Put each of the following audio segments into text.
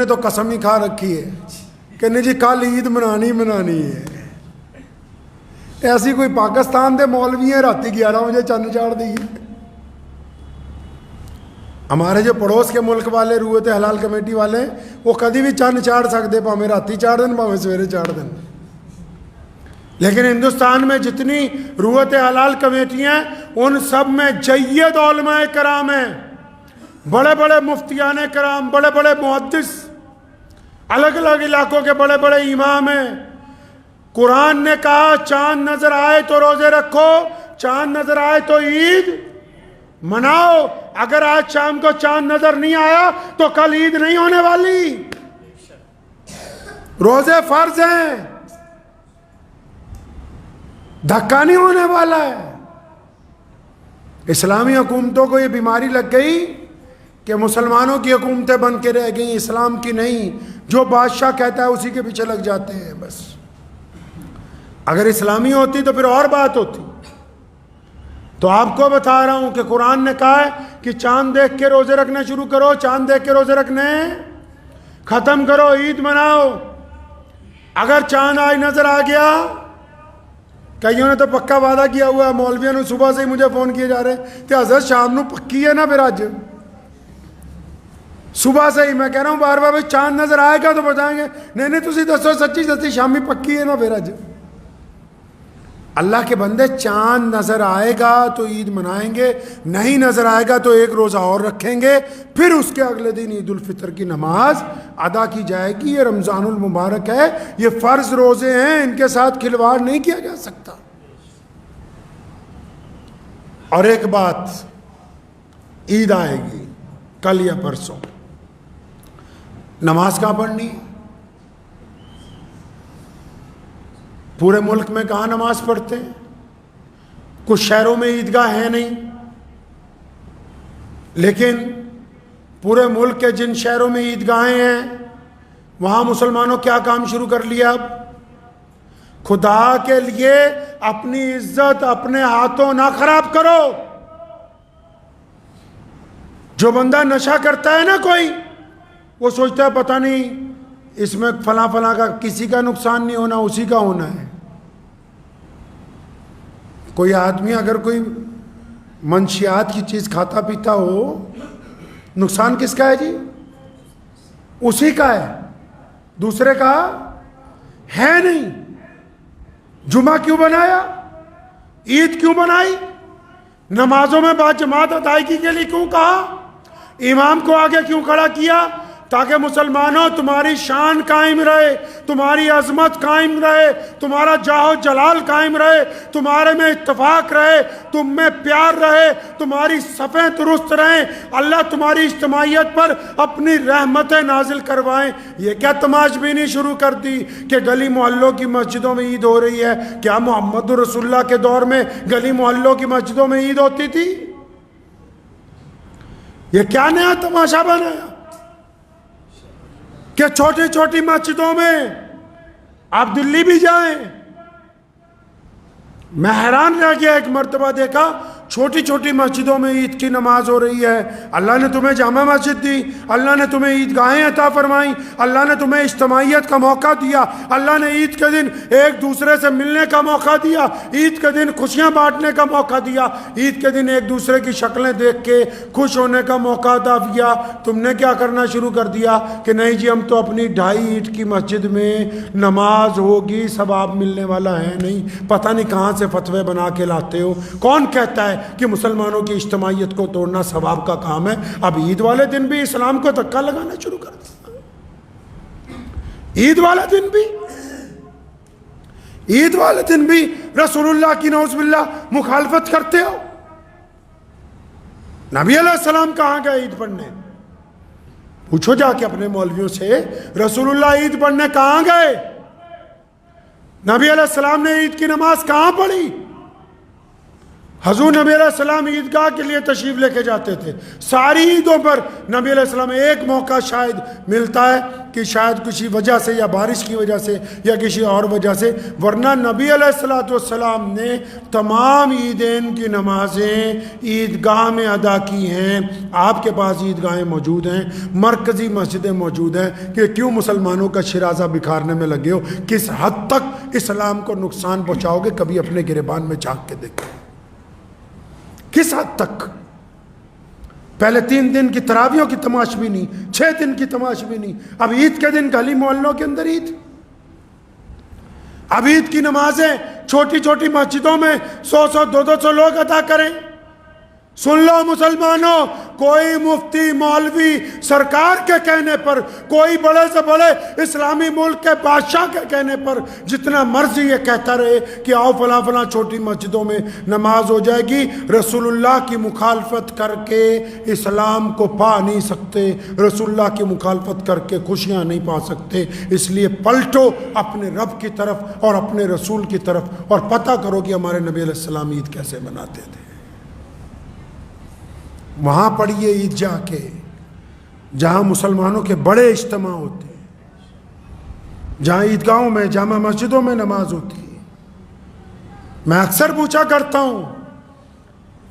تو قسم ہی کھا رکھی ہے کہ نہیں جی کل عید منانی ہے. ایسی کوئی پاکستان دے مولوی ہیں راتی 11 بجے چند چاڑ دی. ہمارے جو پڑوس کے ملک والے رویت حلال کمیٹی والے وہ کدی بھی چند چاڑ سکتے، پاویں راتی چاڑ دیں پاویں سویرے چاڑ دیں. لیکن ہندوستان میں جتنی رویت حلال کمیٹیاں ہیں ان سب میں جید علماء کرام ہیں، بڑے بڑے مفتیان کرام، بڑے بڑے محدث، الگ الگ علاقوں کے بڑے بڑے امام ہیں. قرآن نے کہا چاند نظر آئے تو روزے رکھو، چاند نظر آئے تو عید مناؤ. اگر آج شام کو چاند نظر نہیں آیا تو کل عید نہیں ہونے والی. روزے فرض ہیں، دھکا نہیں ہونے والا ہے. اسلامی حکومتوں کو یہ بیماری لگ گئی کہ مسلمانوں کی حکومتیں بن کے رہ گئیں، اسلام کی نہیں. جو بادشاہ کہتا ہے اسی کے پیچھے لگ جاتے ہیں بس. اگر اسلامی ہوتی تو پھر اور بات ہوتی. تو آپ کو بتا رہا ہوں کہ قرآن نے کہا ہے کہ چاند دیکھ کے روزے رکھنا شروع کرو، چاند دیکھ کے روزے رکھنے ختم کرو، عید مناؤ. اگر چاند آج نظر آ گیا، کئیوں نے تو پکا وعدہ کیا ہوا ہے، مولویوں نے صبح سے ہی مجھے فون کیے جا رہے ہیں کہ حضرت شام نو پکی ہے نا. پھر آج صبح سے ہی میں کہہ رہا ہوں بار بار بھائی چاند نظر آئے گا تو بتائیں گے نہیں تسی دسو سچی سچی شامی پکی ہے نا. پھر آج اللہ کے بندے چاند نظر آئے گا تو عید منائیں گے، نہیں نظر آئے گا تو ایک روزہ اور رکھیں گے، پھر اس کے اگلے دن عید الفطر کی نماز ادا کی جائے گی. یہ رمضان المبارک ہے، یہ فرض روزے ہیں، ان کے ساتھ کھلواڑ نہیں کیا جا سکتا. اور ایک بات، عید آئے گی کل یا پرسوں، نماز کہاں پڑھنی ہے؟ پورے ملک میں کہاں نماز پڑھتے ہیں؟ کچھ شہروں میں عیدگاہ ہے نہیں، لیکن پورے ملک کے جن شہروں میں عیدگاہیں ہیں وہاں مسلمانوں کیا کام شروع کر لیا؟ اب خدا کے لیے اپنی عزت اپنے ہاتھوں نہ خراب کرو. جو بندہ نشہ کرتا ہے نا کوئی، وہ سوچتا ہے پتہ نہیں اس میں فلاں فلاں کا کسی کا نقصان نہیں ہونا، اسی کا ہونا ہے. کوئی آدمی اگر کوئی منشیات کی چیز کھاتا پیتا ہو، نقصان کس کا ہے جی؟ اسی کا ہے، دوسرے کا ہے نہیں. جمعہ کیوں بنایا؟ عید کیوں بنائی؟ نمازوں میں با جماعت ادائیگی کے لیے کیوں کہا؟ امام کو آگے کیوں کھڑا کیا؟ تاکہ مسلمانوں تمہاری شان قائم رہے، تمہاری عظمت قائم رہے، تمہارا جاہ و جلال قائم رہے، تمہارے میں اتفاق رہے، تم میں پیار رہے، تمہاری صفیں درست رہیں، اللہ تمہاری اجتماعیت پر اپنی رحمتیں نازل کروائیں. یہ کیا تماش بینی شروع کر دی کہ گلی محلوں کی مسجدوں میں عید ہو رہی ہے؟ کیا محمد رسول اللہ کے دور میں گلی محلوں کی مسجدوں میں عید ہوتی تھی؟ یہ کیا نیا تماشا بنایا کہ چھوٹی چھوٹی مسجدوں میں آپ دلی بھی جائیں؟ میں حیران رہ گیا، ایک مرتبہ دیکھا چھوٹی چھوٹی مسجدوں میں عید کی نماز ہو رہی ہے. اللہ نے تمہیں جامع مسجد دی، اللہ نے تمہیں عیدگاہیں عطا فرمائیں، اللہ نے تمہیں اجتماعیت کا موقع دیا، اللہ نے عید کے دن ایک دوسرے سے ملنے کا موقع دیا، عید کے دن خوشیاں بانٹنے کا موقع دیا، عید کے دن ایک دوسرے کی شکلیں دیکھ کے خوش ہونے کا موقع عطا کیا. تم نے کیا کرنا شروع کر دیا کہ نہیں جی ہم تو اپنی 2.5 اینٹ کی مسجد میں نماز ہوگی، ثواب ملنے والا ہے نہیں. پتہ نہیں کہاں سے فتوے بنا کے لاتے ہو. کون کہتا ہے کہ مسلمانوں کی اجتماعیت کو توڑنا ثواب کا کام ہے؟ اب عید والے دن بھی اسلام کو دھکا لگانا شروع کر دیا. عید والے دن بھی رسول اللہ کی نعوذ باللہ مخالفت کرتے ہو. نبی علیہ السلام کہاں گئے عید پڑھنے؟ پوچھو جا کے اپنے مولویوں سے، رسول اللہ عید پڑھنے کہاں گئے؟ نبی علیہ السلام نے عید کی نماز کہاں پڑھی؟ حضور نبی علیہ السلام عیدگاہ کے لیے تشریف لے کے جاتے تھے. ساری عیدوں پر نبی علیہ السلام ایک موقع شاید ملتا ہے کہ شاید کسی وجہ سے یا بارش کی وجہ سے یا کسی اور وجہ سے، ورنہ نبی علیہ السلام نے تمام عیدین کی نمازیں عیدگاہ میں ادا کی ہیں. آپ کے پاس عیدگاہیں موجود ہیں، مرکزی مسجدیں موجود ہیں، کہ کیوں مسلمانوں کا شرازہ بکھارنے میں لگے ہو؟ کس حد تک اسلام کو نقصان پہنچاؤ گے؟ کبھی اپنے گریبان میں جھانک کے دیکھیں کس حد تک. پہلے 3 دن کی تراویحوں کی تماش بھی نہیں، 6 دن کی تماش بھی نہیں، اب عید کے دن گلی محلوں کے اندر عید. اب عید کی نمازیں چھوٹی چھوٹی مسجدوں میں 100 200 لوگ ادا کریں. سن لو مسلمانوں، کوئی مفتی مولوی سرکار کے کہنے پر، کوئی بڑے سے بڑے اسلامی ملک کے بادشاہ کے کہنے پر جتنا مرضی یہ کہتا رہے کہ آؤ فلاں فلاں چھوٹی مسجدوں میں نماز ہو جائے گی، رسول اللہ کی مخالفت کر کے اسلام کو پا نہیں سکتے، رسول اللہ کی مخالفت کر کے خوشیاں نہیں پا سکتے. اس لیے پلٹو اپنے رب کی طرف اور اپنے رسول کی طرف اور پتہ کرو کہ ہمارے نبی علیہ السلام عید کیسے مناتے تھے. وہاں پڑھیے عید جا کے جہاں مسلمانوں کے بڑے اجتماع ہوتے ہیں، جہاں عیدگاہوں میں جامع مسجدوں میں نماز ہوتی ہے. میں اکثر پوچھا کرتا ہوں،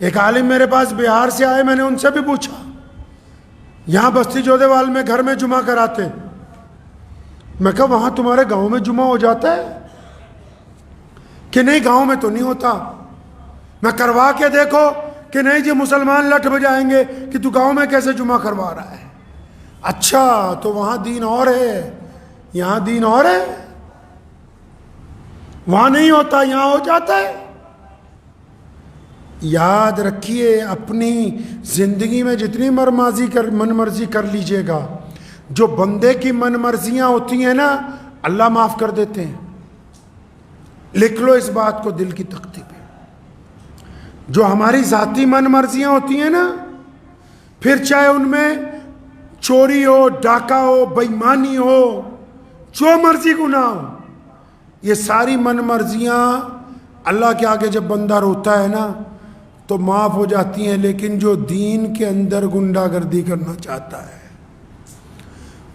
ایک عالم میرے پاس بہار سے آئے، میں نے ان سے بھی پوچھا یہاں بستی جودےوال میں گھر میں جمعہ کراتے، میں کہا وہاں تمہارے گاؤں میں جمعہ ہو جاتا ہے؟ کہ نہیں گاؤں میں تو نہیں ہوتا. میں کروا کے دیکھو کہ نہیں جی مسلمان لٹ بجائیں گے کہ تو گاؤں میں کیسے جمعہ کروا رہا ہے. اچھا تو وہاں دین اور ہے، یہاں دین اور ہے، وہاں نہیں ہوتا یہاں ہو جاتا ہے. یاد رکھیے اپنی زندگی میں جتنی من مرضی کر لیجئے گا، جو بندے کی من مرضیاں ہوتی ہیں نا اللہ معاف کر دیتے ہیں. لکھ لو اس بات کو دل کی تختی پہ. جو ہماری ذاتی من مرضیاں ہوتی ہیں نا، پھر چاہے ان میں چوری ہو، ڈاکہ ہو، بے ایمانی ہو، جو مرضی گناہ ہو، یہ ساری من مرضیاں اللہ کے آگے جب بندہ روتا ہے نا تو معاف ہو جاتی ہیں. لیکن جو دین کے اندر گنڈا گردی کرنا چاہتا ہے،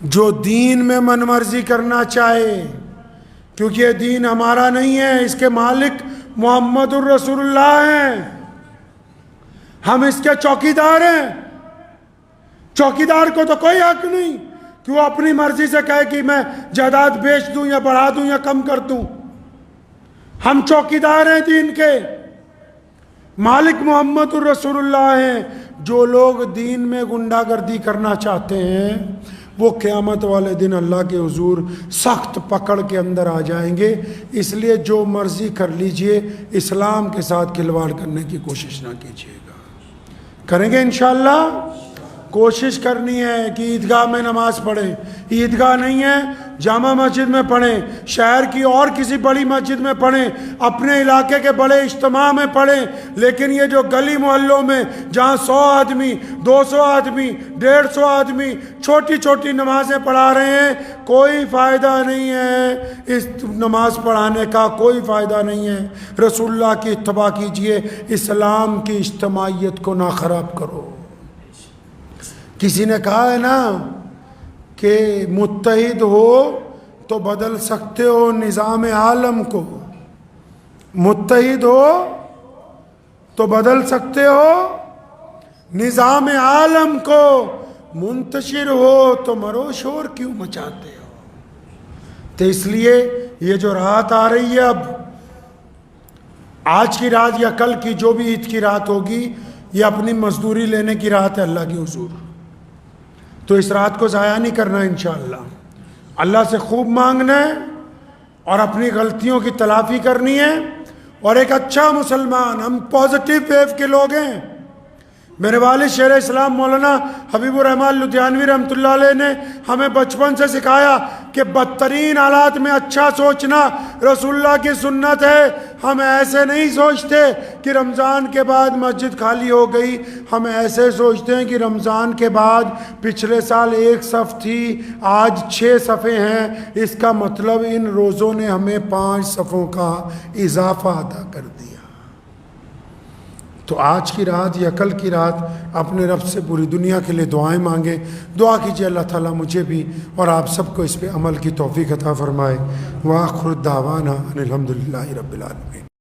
جو دین میں من مرضی کرنا چاہے، کیونکہ یہ دین ہمارا نہیں ہے، اس کے مالک محمد الرسول اللہ ہیں، ہم اس کے چوکیدار ہیں. چوکیدار کو تو کوئی حق نہیں کہ وہ اپنی مرضی سے کہے کہ میں جائیداد بیچ دوں یا بڑھا دوں یا کم کر دوں. ہم چوکیدار ہیں دین کے، مالک محمد الرسول اللہ ہیں. جو لوگ دین میں گنڈا گردی کرنا چاہتے ہیں وہ قیامت والے دن اللہ کے حضور سخت پکڑ کے اندر آ جائیں گے. اس لیے جو مرضی کر لیجئے، اسلام کے ساتھ کھلواڑ کرنے کی کوشش نہ کیجیے گا. کریں گے انشاءاللہ. کوشش کرنی ہے کہ عیدگاہ میں نماز پڑھیں. عیدگاہ نہیں ہے جامع مسجد میں پڑھیں، شہر کی اور کسی بڑی مسجد میں پڑھیں، اپنے علاقے کے بڑے اجتماع میں پڑھیں. لیکن یہ جو گلی محلوں میں جہاں 100 آدمی 200 آدمی 150 آدمی چھوٹی چھوٹی نمازیں پڑھا رہے ہیں، کوئی فائدہ نہیں ہے. اس نماز پڑھانے کا کوئی فائدہ نہیں ہے. رسول اللہ کی اتباع کیجئے، اسلام کی اجتماعیت کو نہ خراب کرو. کسی نے کہا ہے نا کہ متحد ہو تو بدل سکتے ہو نظام عالم کو، متحد ہو تو بدل سکتے ہو نظام عالم کو، منتشر ہو تو مرو شور کیوں مچاتے ہو. تو اس لیے یہ جو رات آ رہی ہے، اب آج کی رات یا کل کی جو بھی عید کی رات ہوگی، یہ اپنی مزدوری لینے کی رات ہے اللہ کی حضور. تو اس رات کو ضائع نہیں کرنا انشاءاللہ. اللہ سے خوب مانگنا ہے اور اپنی غلطیوں کی تلافی کرنی ہے. اور ایک اچھا مسلمان، ہم پازیٹیو ویو کے لوگ ہیں. میرے والد شیخ اسلام مولانا حبیب الرحمن لدھیانوی رحمۃ اللہ علیہ نے ہمیں بچپن سے سکھایا کہ بدترین حالات میں اچھا سوچنا رسول اللہ کی سنت ہے. ہم ایسے نہیں سوچتے کہ رمضان کے بعد مسجد خالی ہو گئی، ہم ایسے سوچتے ہیں کہ رمضان کے بعد پچھلے سال 1 صف تھی، آج 6 صفیں ہیں. اس کا مطلب ان روزوں نے ہمیں 5 صفوں کا اضافہ ادا کر دیا. تو آج کی رات یا کل کی رات اپنے رب سے پوری دنیا کے لیے دعائیں مانگیں. دعا کیجیے اللہ تعالیٰ مجھے بھی اور آپ سب کو اس پہ عمل کی توفیق عطا فرمائے. وآخر دعوانا ان الحمد للہ رب العالمین.